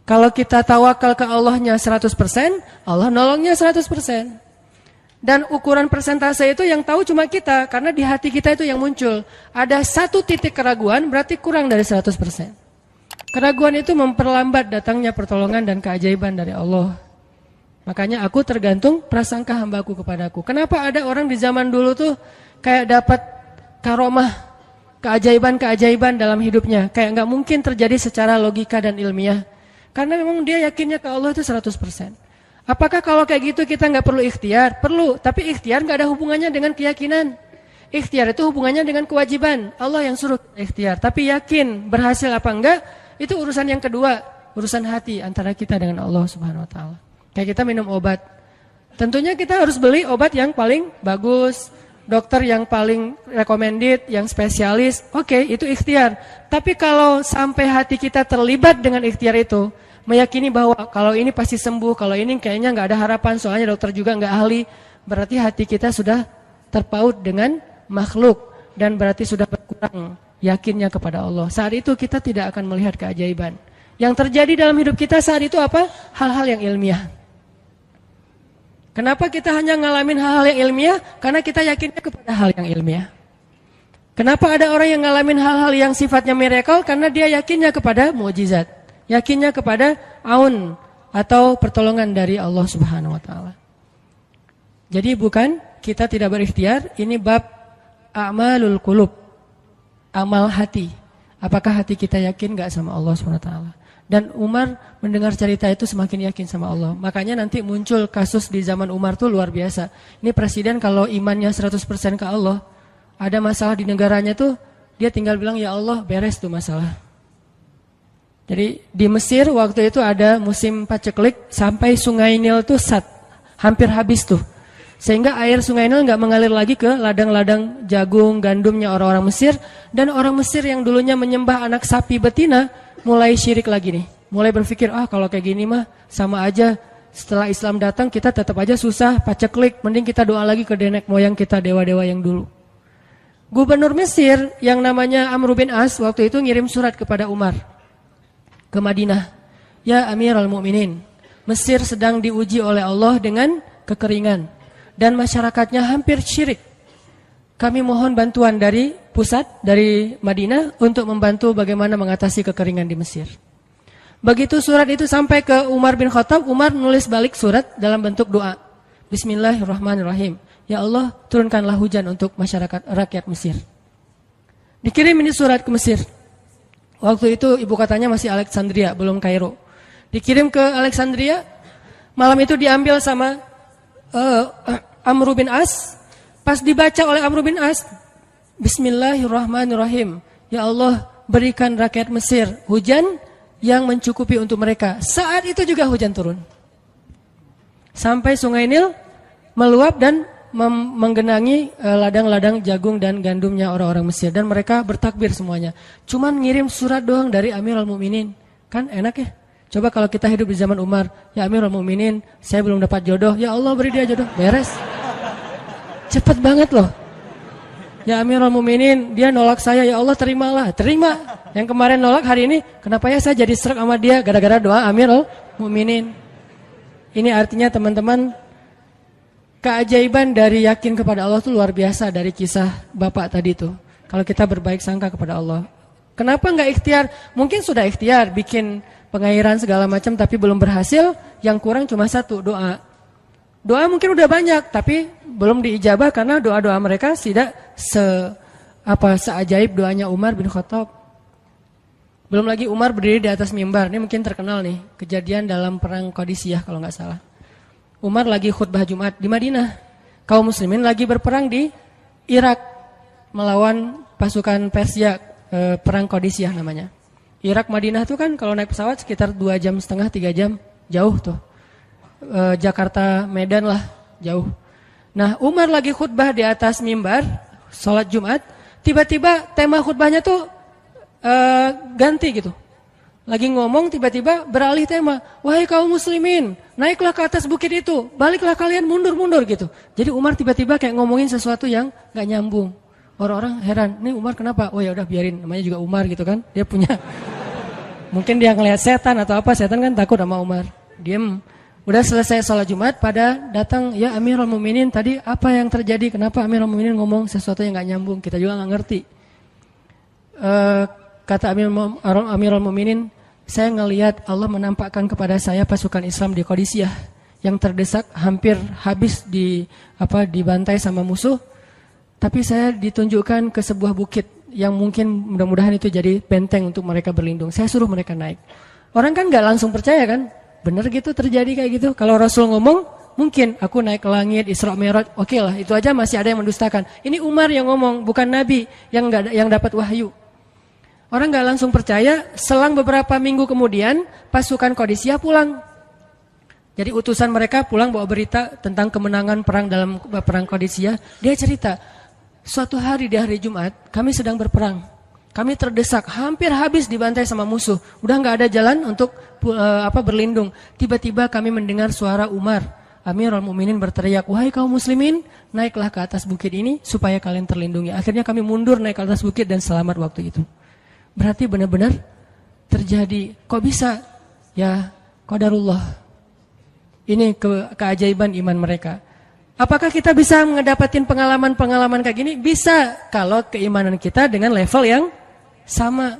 Kalau kita tawakal ke Allahnya 100%, Allah nolongnya 100%. Dan ukuran persentase itu yang tahu cuma kita, karena di hati kita itu yang muncul. Ada satu titik keraguan, berarti kurang dari 100%. Keraguan itu memperlambat datangnya pertolongan dan keajaiban dari Allah. Makanya aku tergantung prasangka hambaku kepadaku. Kenapa ada orang di zaman dulu tuh kayak dapat karomah, keajaiban-keajaiban dalam hidupnya. Kayak nggak mungkin terjadi secara logika dan ilmiah. Karena memang dia yakinnya ke Allah itu 100%. Apakah kalau kayak gitu kita nggak perlu ikhtiar? Perlu, tapi ikhtiar nggak ada hubungannya dengan keyakinan. Ikhtiar itu hubungannya dengan kewajiban. Allah yang suruh ikhtiar, tapi yakin berhasil apa enggak, itu urusan yang kedua, urusan hati antara kita dengan Allah Subhanahu wa taala. Kayak kita minum obat. Tentunya kita harus beli obat yang paling bagus, dokter yang paling recommended, yang spesialis. Oke, itu ikhtiar. Tapi kalau sampai hati kita terlibat dengan ikhtiar itu, meyakini bahwa kalau ini pasti sembuh, kalau ini kayaknya nggak ada harapan, soalnya dokter juga nggak ahli, berarti hati kita sudah terpaut dengan makhluk dan berarti sudah berkurang yakinnya kepada Allah. Saat itu kita tidak akan melihat keajaiban. Yang terjadi dalam hidup kita saat itu apa? Hal-hal yang ilmiah. Kenapa kita hanya ngalamin hal-hal yang ilmiah? Karena kita yakinnya kepada hal yang ilmiah. Kenapa ada orang yang ngalamin hal-hal yang sifatnya miracle? Karena dia yakinnya kepada mukjizat. Yakinnya kepada aun atau pertolongan dari Allah Subhanahu wa taala. Jadi bukan kita tidak berikhtiar, ini bab a'malul qulub. Amal hati. Apakah hati kita yakin enggak sama Allah Subhanahu wa taala? Dan Umar mendengar cerita itu semakin yakin sama Allah. Makanya nanti muncul kasus di zaman Umar tuh luar biasa. Ini presiden kalau imannya 100% ke Allah, ada masalah di negaranya tuh dia tinggal bilang ya Allah, beres tuh masalah. Jadi di Mesir waktu itu ada musim paceklik sampai Sungai Nil tuh hampir habis tuh. Sehingga air Sungai Nil nggak mengalir lagi ke ladang-ladang jagung, gandumnya orang-orang Mesir. Dan orang Mesir yang dulunya menyembah anak sapi betina mulai syirik lagi nih. Mulai berpikir, kalau kayak gini mah sama aja. Setelah Islam datang kita tetap aja susah, paceklik. Mending kita doa lagi ke nenek moyang kita, dewa-dewa yang dulu. Gubernur Mesir yang namanya Amr bin As waktu itu ngirim surat kepada Umar ke Madinah. Ya Amirul Mukminin, Mesir sedang diuji oleh Allah dengan kekeringan dan masyarakatnya hampir syirik. Kami mohon bantuan dari pusat, dari Madinah untuk membantu bagaimana mengatasi kekeringan di Mesir. Begitu surat itu sampai ke Umar bin Khattab, Umar menulis balik surat dalam bentuk doa. Bismillahirrahmanirrahim. Ya Allah, turunkanlah hujan untuk masyarakat rakyat Mesir. Dikirim ini surat ke Mesir. Waktu itu ibu kotanya masih Alexandria, belum Kairo. Dikirim ke Alexandria, malam itu diambil sama Amr bin As. Pas dibaca oleh Amr bin As, Bismillahirrahmanirrahim. Ya Allah, berikan rakyat Mesir hujan yang mencukupi untuk mereka. Saat itu juga hujan turun. Sampai Sungai Nil meluap dan menggenangi ladang-ladang jagung dan gandumnya orang-orang Mesir. Dan mereka bertakbir semuanya. Cuman ngirim surat doang dari Amirul Mukminin. Kan enak ya? Coba kalau kita hidup di zaman Umar. Ya Amirul Mukminin, saya belum dapat jodoh. Ya Allah beri dia jodoh. Beres. Cepet banget loh. Ya Amirul Mukminin, dia nolak saya. Ya Allah terimalah. Terima. Yang kemarin nolak hari ini, kenapa ya saya jadi serak sama dia? Gara-gara doa Amirul Mukminin. Ini artinya teman-teman, keajaiban dari yakin kepada Allah itu luar biasa dari kisah bapak tadi itu. Kalau kita berbaik sangka kepada Allah. Kenapa enggak ikhtiar? Mungkin sudah ikhtiar, bikin pengairan segala macam tapi belum berhasil. Yang kurang cuma satu, doa. Doa mungkin udah banyak tapi belum diijabah karena doa-doa mereka tidak seajaib doanya Umar bin Khattab. Belum lagi Umar berdiri di atas mimbar. Ini mungkin terkenal nih, kejadian dalam perang Qadisiyah kalau enggak salah. Umar lagi khutbah Jumat di Madinah. Kaum muslimin lagi berperang di Irak melawan pasukan Persia, perang Qadisiyah namanya. Irak Madinah itu kan kalau naik pesawat sekitar 2,5 jam, 3 jam, jauh tuh. Jakarta Medan lah, jauh. Nah, Umar lagi khutbah di atas mimbar, sholat Jumat, tiba-tiba tema khutbahnya tuh ganti gitu. Lagi ngomong tiba-tiba beralih tema. Wahai kaum muslimin, naiklah ke atas bukit itu. Baliklah kalian mundur-mundur gitu. Jadi Umar tiba-tiba kayak ngomongin sesuatu yang gak nyambung. Orang-orang heran, ini Umar kenapa? Oh ya udah biarin, namanya juga Umar gitu kan. Dia punya Mungkin dia ngelihat setan atau apa, setan kan takut sama Umar. Diem. Udah selesai sholat Jumat, pada datang, ya Amirul Mukminin, tadi apa yang terjadi? Kenapa Amirul Mukminin ngomong sesuatu yang nggak nyambung? Kita juga nggak ngerti. Kata Amirul Mukminin, saya ngelihat Allah menampakkan kepada saya pasukan Islam di Qadisiyah yang terdesak, hampir habis dibantai sama musuh. Tapi saya ditunjukkan ke sebuah bukit yang mungkin mudah-mudahan itu jadi benteng untuk mereka berlindung. Saya suruh mereka naik. Orang kan nggak langsung percaya kan? Bener gitu terjadi kayak gitu. Kalau Rasul ngomong, mungkin aku naik ke langit, Isra Mi'raj, oke lah, itu aja masih ada yang mendustakan. Ini Umar yang ngomong, bukan Nabi yang dapat wahyu. Orang nggak langsung percaya. Selang beberapa minggu kemudian, pasukan Qadisiyah pulang. Jadi utusan mereka pulang bawa berita tentang kemenangan perang dalam perang Qadisiyah. Dia cerita, suatu hari di hari Jumat, kami sedang berperang. Kami terdesak, hampir habis dibantai sama musuh. Udah nggak ada jalan untuk berlindung. Tiba-tiba kami mendengar suara Umar. Amirul Mukminin berteriak, wahai kaum muslimin, naiklah ke atas bukit ini supaya kalian terlindungi. Akhirnya kami mundur naik ke atas bukit dan selamat waktu itu. Berarti benar-benar terjadi. Kok bisa? Ya, qadarullah. Ini keajaiban iman mereka. Apakah kita bisa mendapatkan pengalaman-pengalaman kayak gini? Bisa, kalau keimanan kita dengan level yang sama.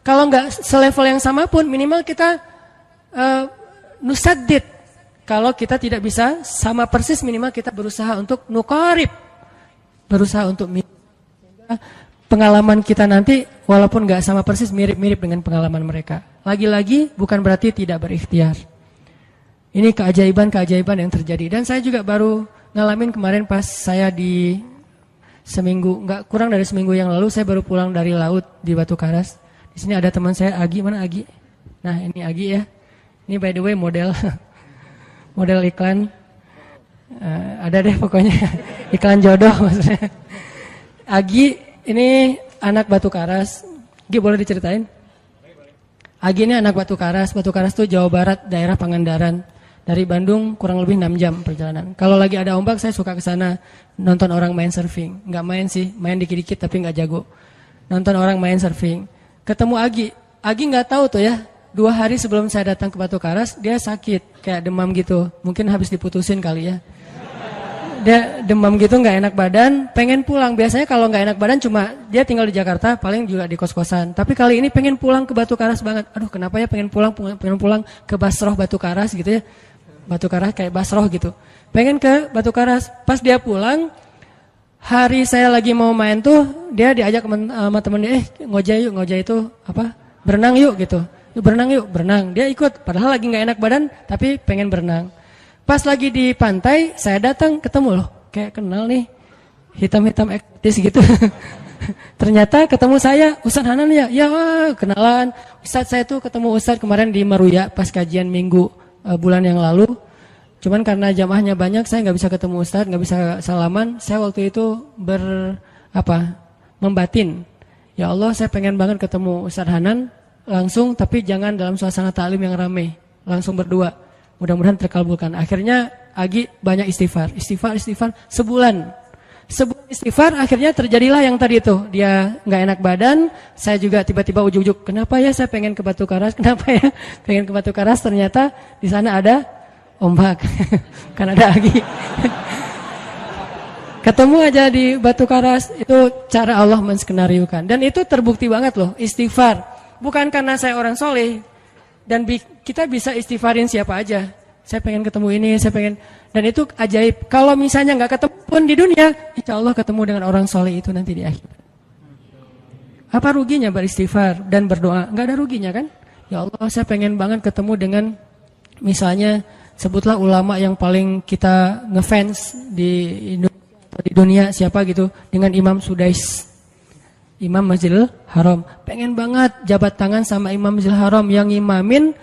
Kalau nggak selevel yang sama pun, minimal kita nusaddid. Kalau kita tidak bisa sama persis, minimal kita berusaha untuk nuqarib, berusaha untuk pengalaman kita nanti walaupun nggak sama persis, mirip-mirip dengan pengalaman mereka. Lagi-lagi bukan berarti tidak berikhtiar. Ini keajaiban-keajaiban yang terjadi. Dan saya juga baru ngalamin kemarin pas saya di seminggu, nggak kurang dari seminggu yang lalu, saya baru pulang dari laut di Batu Karas. Di sini ada teman saya, Agi. Mana Agi? Nah, ini Agi ya. Ini by the way model iklan. Ada deh pokoknya iklan jodoh maksudnya. Agi ini anak Batu Karas. Agi boleh diceritain? Agi ini anak Batu Karas. Batu Karas itu Jawa Barat, daerah Pangandaran. Dari Bandung kurang lebih 6 jam perjalanan. Kalau lagi ada ombak saya suka ke sana nonton orang main surfing. Enggak main sih, main dikit-dikit tapi enggak jago. Nonton orang main surfing. Ketemu Agi. Agi enggak tahu tuh ya. 2 hari sebelum saya datang ke Batu Karas, dia sakit, kayak demam gitu. Mungkin habis diputusin kali ya. Dia demam gitu, enggak enak badan, pengen pulang. Biasanya kalau enggak enak badan cuma dia tinggal di Jakarta, paling juga di kos-kosan. Tapi kali ini pengen pulang ke Batu Karas banget. Aduh, kenapa ya pengen pulang ke Basroh Batu Karas gitu ya. Batu Karas kayak Basroh gitu. Pengen ke Batu Karas. Pas dia pulang, hari saya lagi mau main tuh, dia diajak sama temen dia, ngojek itu apa? Berenang yuk gitu. Berenang. Dia ikut, padahal lagi nggak enak badan, tapi pengen berenang. Pas lagi di pantai, saya datang ketemu loh, kayak kenal nih, hitam-hitam eksotis gitu. Ternyata ketemu saya, Ustadz Hanan ya, kenalan. Ustadz saya tuh ketemu Ustadz kemarin di Meruya pas kajian minggu bulan yang lalu. Cuman karena jamaahnya banyak, saya nggak bisa ketemu Ustadz, nggak bisa salaman. Saya waktu itu membatin. Ya Allah, saya pengen banget ketemu Ustadz Hanan langsung, tapi jangan dalam suasana ta'lim yang ramai, langsung berdua. Mudah-mudahan terkabulkan. Akhirnya Agi banyak istighfar sebulan istighfar. Akhirnya terjadilah yang tadi itu. Dia nggak enak badan. Saya juga tiba-tiba ujuk-ujuk. Kenapa ya saya pengen ke Batu Karas? Kenapa ya pengen ke Batu Karas? Ternyata di sana ada ombak. Kan ada Agi. Ketemu aja di Batu Karas. Itu cara Allah menskenariokan. Dan itu terbukti banget loh. Istighfar. Bukan karena saya orang soleh. Dan kita bisa istighfarin siapa aja. Saya pengen ketemu ini, dan itu ajaib. Kalau misalnya nggak ketemu pun di dunia, insya Allah ketemu dengan orang soleh itu nanti di akhir. Apa ruginya beristighfar dan berdoa? Nggak ada ruginya kan? Ya Allah, saya pengen banget ketemu dengan, misalnya sebutlah ulama yang paling kita ngefans di dunia siapa gitu, dengan Imam Sudais, Imam Masjidil Haram. Pengen banget jabat tangan sama Imam Masjidil Haram yang imamin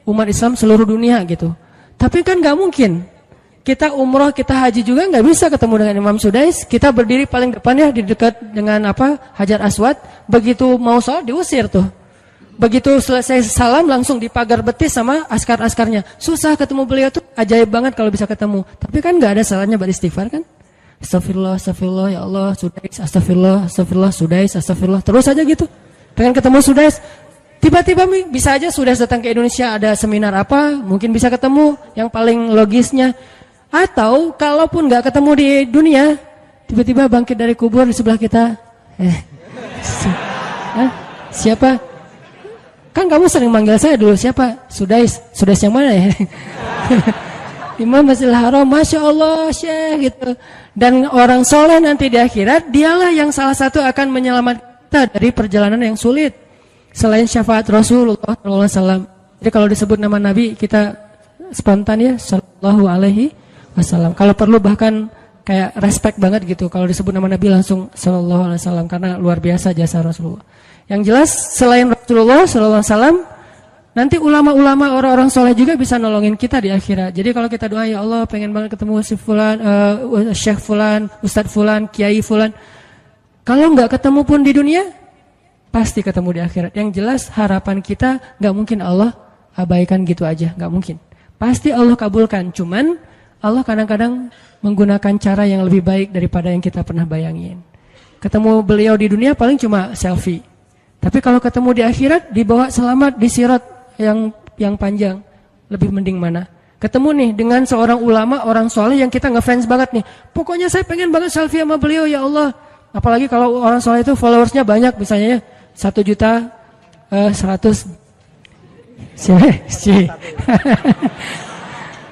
umat Islam seluruh dunia gitu. Tapi kan nggak mungkin. Kita umroh, kita haji juga nggak bisa ketemu dengan Imam Sudais. Kita berdiri paling depan ya di dekat dengan Hajar Aswad. Begitu mau sholat diusir tuh. Begitu selesai salam langsung dipagar betis sama askar-askarnya. Susah ketemu beliau tuh, ajaib banget kalau bisa ketemu. Tapi kan nggak ada salahnya beristighfar kan? Astagfirullah, ya Allah, Sudais, astagfirullah, Sudais, astagfirullah. Terus aja gitu. Pengen ketemu Sudais. Tiba-tiba bisa aja sudah datang ke Indonesia, ada seminar apa, mungkin bisa ketemu yang paling logisnya. Atau kalaupun nggak ketemu di dunia, tiba-tiba bangkit dari kubur di sebelah kita. Siapa? Kan kamu sering manggil saya dulu, siapa? Sudais yang mana ya? Imam Masjidil Haram, Masya Allah, Syekh gitu. Dan orang soleh nanti di akhirat, dialah yang salah satu akan menyelamatkan kita dari perjalanan yang sulit. Selain syafaat Rasulullah SAW. Jadi kalau disebut nama Nabi, kita spontan ya, Sallallahu Alaihi Wasallam. Kalau perlu bahkan kayak respect banget gitu. Kalau disebut nama Nabi langsung Sallallahu Alaihi Wasallam, karena luar biasa jasa Rasulullah. Yang jelas selain Rasulullah Sallallahu Alaihi Wasallam, nanti ulama-ulama orang-orang soleh juga bisa nolongin kita di akhirat. Jadi kalau kita doa, ya Allah pengen banget ketemu si fulan, Syekh fulan, Ustadz fulan, Kiai fulan. Kalau nggak ketemu pun di dunia, pasti ketemu di akhirat. Yang jelas harapan kita nggak mungkin Allah abaikan gitu aja, nggak mungkin. Pasti Allah kabulkan. Cuman Allah kadang-kadang menggunakan cara yang lebih baik daripada yang kita pernah bayangin. Ketemu beliau di dunia paling cuma selfie. Tapi kalau ketemu di akhirat, dibawa selamat di sirat yang panjang, lebih mending mana? Ketemu nih dengan seorang ulama, orang soleh yang kita ngefans banget nih. Pokoknya saya pengen banget selfie sama beliau, ya Allah. Apalagi kalau orang soleh itu followersnya banyak, misalnya 1.100.000.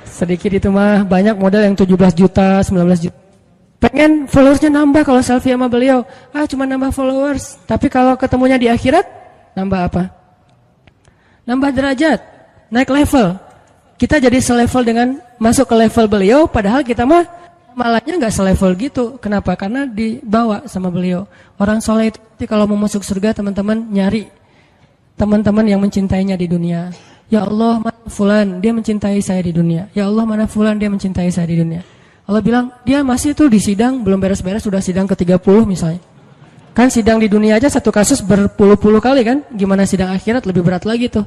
Sedikit itu mah, banyak model yang 17 juta, 19 juta. Pengen followersnya nambah kalau selfie sama beliau. Cuma nambah followers. Tapi kalau ketemunya di akhirat, nambah apa? Nambah derajat, naik level. Kita jadi selevel dengan masuk ke level beliau, padahal kita mah malahnya nggak selevel gitu. Kenapa? Karena dibawa sama beliau. Orang soleh itu kalau mau masuk surga, teman-teman nyari teman-teman yang mencintainya di dunia. Ya Allah, mana fulan, dia mencintai saya di dunia. Ya Allah, mana fulan, dia mencintai saya di dunia. Allah bilang, dia masih tuh di sidang, belum beres-beres, sudah sidang ke-30 misalnya. Kan sidang di dunia aja satu kasus berpuluh-puluh kali kan. Gimana sidang akhirat lebih berat lagi tuh.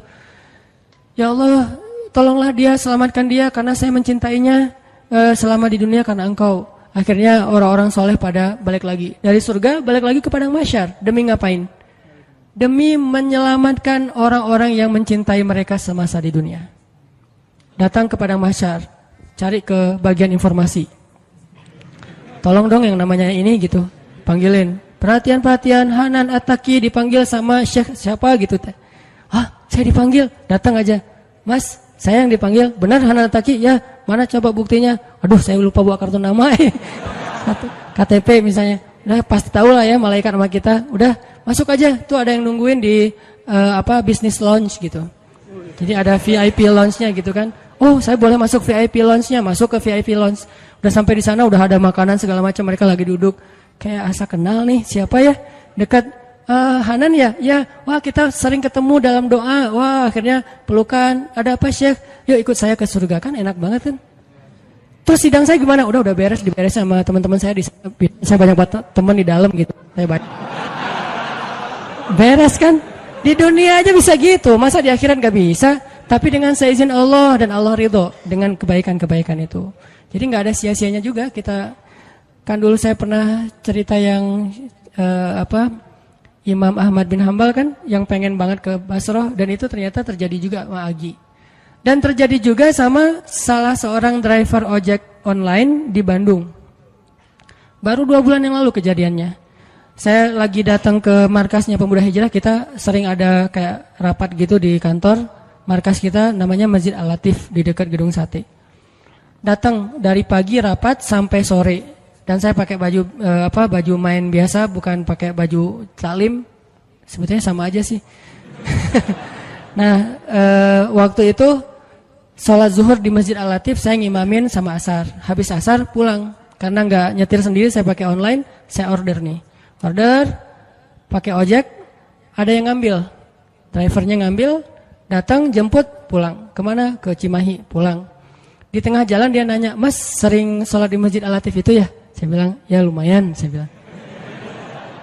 Ya Allah, tolonglah dia, selamatkan dia karena saya mencintainya selama di dunia karena engkau. Akhirnya orang-orang soleh pada balik lagi. Dari surga balik lagi ke padang mahsyar. Demi ngapain? Demi menyelamatkan orang-orang yang mencintai mereka semasa di dunia. Datang ke padang mahsyar, cari ke bagian informasi. Tolong dong yang namanya ini gitu, panggilin. Perhatian-perhatian, Hanan At-Taki dipanggil sama Syekh siapa gitu. Saya dipanggil, datang aja. Mas, saya yang dipanggil, benar Hanan At-Taki? Ya, mana coba buktinya? Aduh, saya lupa bawa kartu nama. KTP misalnya. Udah pasti tahu lah ya malaikat sama kita. Udah, masuk aja. Tuh ada yang nungguin di business lounge gitu. Jadi ada VIP lounge-nya gitu kan. Oh, saya boleh masuk VIP lounge-nya, masuk ke VIP lounge. Udah sampai di sana udah ada makanan segala macam, mereka lagi duduk. Kayak asa kenal nih, siapa ya? Dekat Hanan ya? Ya, wah kita sering ketemu dalam doa. Wah, akhirnya pelukan. Ada apa, Syekh? Yuk ikut saya ke surga, kan enak banget kan? Terus sidang saya gimana? Udah beres, diberes sama teman-teman saya di sana. Saya banyak teman di dalam gitu. Saya banyak. Beres kan? Di dunia aja bisa gitu, masa di akhirat gak bisa? Tapi dengan seizin Allah dan Allah ridho dengan kebaikan-kebaikan itu. Jadi gak ada sia-sianya juga kita. Kan dulu saya pernah cerita yang Imam Ahmad bin Hambal kan, yang pengen banget ke Basrah, dan itu ternyata terjadi juga sama Agi. Dan terjadi juga sama salah seorang driver ojek online di Bandung. Baru 2 bulan yang lalu kejadiannya. Saya lagi datang ke markasnya Pemuda Hijrah, kita sering ada kayak rapat gitu di kantor. Markas kita namanya Masjid Al-Latif di dekat Gedung Sate. Datang dari pagi rapat sampai sore. Dan saya pakai baju main biasa, bukan pakai baju taklim. Sebetulnya sama aja sih. Nah, waktu itu sholat zuhur di Masjid Al-Latif, saya ngimamin sama asar. Habis asar pulang. Karena nggak nyetir sendiri, saya pakai online, saya order nih. Order, pakai ojek, ada yang ngambil. Drivernya ngambil, datang, jemput, pulang. Kemana? Ke Cimahi, pulang. Di tengah jalan dia nanya, Mas sering sholat di Masjid Al-Latif itu ya? Saya bilang, ya lumayan, saya bilang.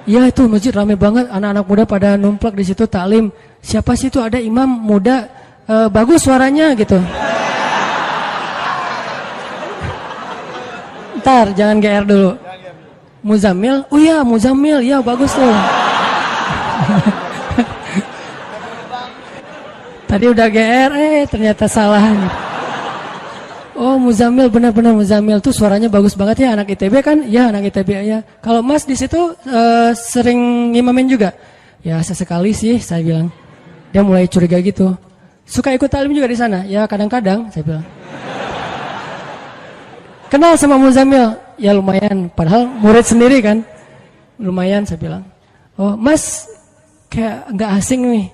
Iya itu masjid rame banget, anak-anak muda pada numplak di situ taklim. Siapa sih itu, ada imam muda, bagus suaranya gitu. Ntar jangan GR dulu. Muzammil, oh iya Muzammil, ya bagus tuh. Tadi udah GR, ternyata salah. Oh, Muzamil, benar-benar Muzamil tuh suaranya bagus banget ya, anak ITB kan? Ya, anak ITB ya. Kalau Mas di situ sering ngimamin juga? Ya, sesekali sih saya bilang. Dia mulai curiga gitu. Suka ikut taklim juga di sana? Ya, kadang-kadang saya bilang. Kenal sama Muzamil? Ya lumayan, padahal murid sendiri kan. Lumayan saya bilang. Oh, Mas kayak nggak asing nih.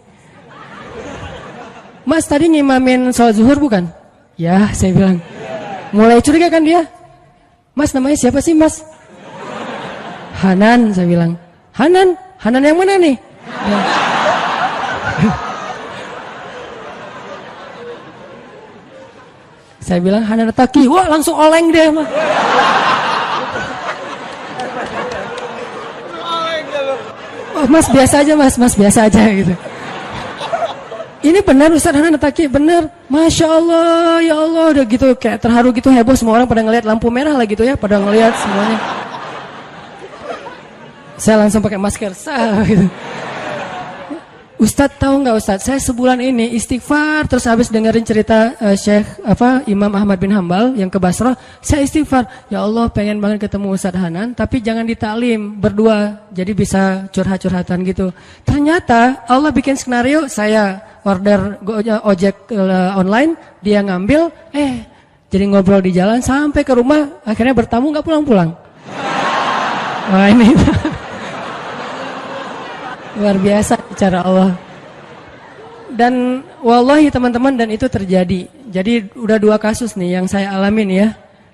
Mas tadi ngimamin sholat zuhur bukan? Ya, saya bilang. Mulai curiga kan dia. Mas namanya siapa sih Mas? Hanan, saya bilang. Hanan? Hanan yang mana nih? Ya. Saya bilang Hanan Taki. Wah, langsung oleng dia mah. Oh, Mas biasa aja Mas biasa aja gitu. Ini benar Ustaz Hanan Taki, benar. Masya Allah, ya Allah, udah gitu kayak terharu gitu, heboh, semua orang pada ngelihat lampu merah lah gitu ya, pada ngelihat semuanya. Saya langsung pakai masker, gitu. Ustadz tahu nggak Ustadz, saya sebulan ini istighfar terus habis dengerin cerita Imam Ahmad bin Hambal yang ke Basrah, saya istighfar, ya Allah pengen banget ketemu Ustadz Hanan, tapi jangan ditaklim berdua, jadi bisa curhat-curhatan gitu. Ternyata Allah bikin skenario, saya order ojek online, dia ngambil, jadi ngobrol di jalan sampai ke rumah, akhirnya bertamu nggak pulang-pulang. Wah ini luar biasa cara Allah. Dan wallahi teman-teman, dan itu terjadi. Jadi udah 2 kasus nih yang saya alamin ya.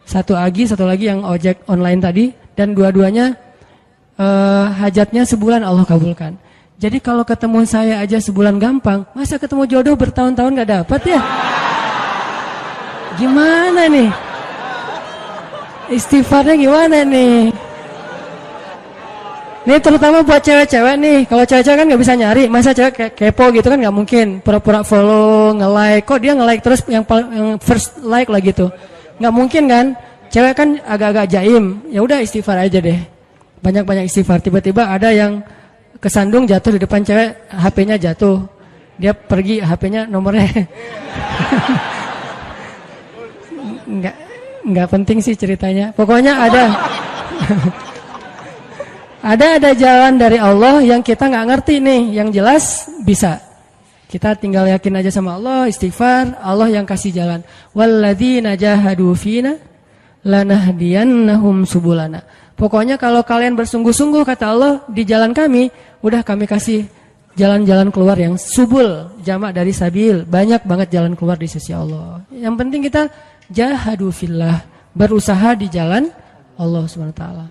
Satu lagi yang ojek online tadi, dan dua-duanya hajatnya sebulan Allah kabulkan. Jadi kalau ketemu saya aja sebulan gampang, masa ketemu jodoh bertahun-tahun gak dapat ya? Gimana nih? Istighfarnya gimana nih? Ini terutama buat cewek-cewek nih. Kalau cewek-cewek kan gak bisa nyari. Masa cewek kayak kepo gitu kan gak mungkin. Pura-pura follow, nge-like. Kok dia nge-like terus yang first like lah gitu. Gak mungkin kan. Cewek kan agak-agak jaim. Ya udah istighfar aja deh. Banyak-banyak istighfar. Tiba-tiba ada yang kesandung jatuh di depan cewek. HP-nya jatuh. Dia pergi, HP-nya nomornya. Nggak penting sih ceritanya. Pokoknya ada. Ada jalan dari Allah yang kita nggak ngerti nih, yang jelas bisa. Kita tinggal yakin aja sama Allah, istighfar, Allah yang kasih jalan. Walladzina jahadu fina lanahdiyannahum subulana. Pokoknya kalau kalian bersungguh-sungguh kata Allah di jalan kami, udah kami kasih jalan-jalan keluar yang subul, jamak dari sabil, banyak banget jalan keluar di sisi Allah. Yang penting kita jahadu fillah, berusaha di jalan Allah Subhanahu wa taala.